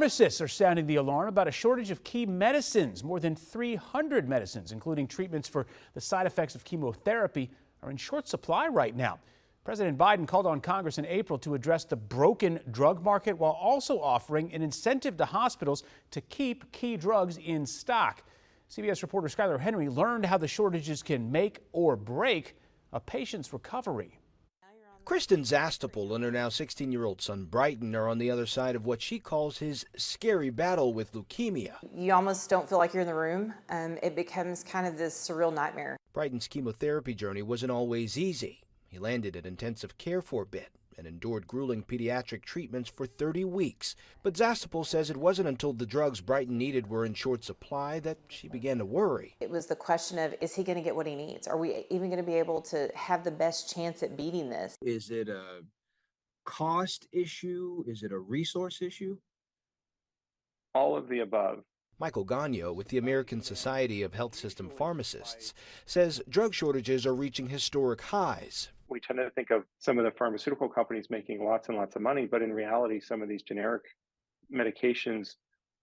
Pharmacists are sounding the alarm about a shortage of key medicines. More than 300 medicines, including treatments for the side effects of chemotherapy, are in short supply right now. President Biden called on Congress in April to address the broken drug market while also offering an incentive to hospitals to keep key drugs in stock. CBS reporter Skylar Henry learned how the shortages can make or break a patient's recovery. Kristen Zastapel and her now 16-year-old son Brighton are on the other side of what she calls his scary battle with leukemia. You almost don't feel like you're in the room. It becomes kind of this surreal nightmare. Brighton's chemotherapy journey wasn't always easy. He landed in intensive care for a bit and endured grueling pediatric treatments for 30 weeks. But Zastapel says it wasn't until the drugs Brighton needed were in short supply that she began to worry. It was the question of, is he going to get what he needs? Are we even going to be able to have the best chance at beating this? Is it a cost issue? Is it a resource issue? All of the above. Michael Gagno with the American Society of Health System Pharmacists says drug shortages are reaching historic highs. We tend to think of some of the pharmaceutical companies making lots and lots of money, but in reality, some of these generic medications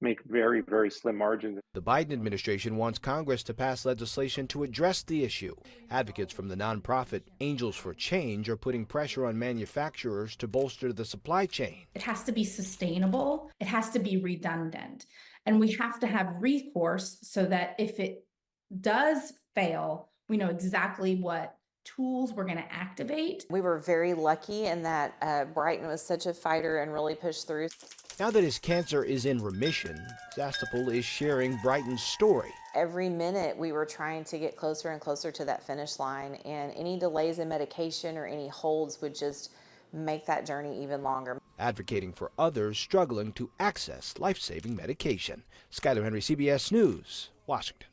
make very, very slim margins. The Biden administration wants Congress to pass legislation to address the issue. Advocates from the nonprofit Angels for Change are putting pressure on manufacturers to bolster the supply chain. It has to be sustainable. It has to be redundant. And we have to have recourse so that if it does fail, we know exactly what tools we're going to activate. We were very lucky in that Brighton was such a fighter and really pushed through. Now that his cancer is in remission, Zastapel is sharing Brighton's story. Every minute we were trying to get closer and closer to that finish line, and any delays in medication or any holds would just make that journey even longer. Advocating for others struggling to access life-saving medication. Skylar Henry, CBS News, Washington.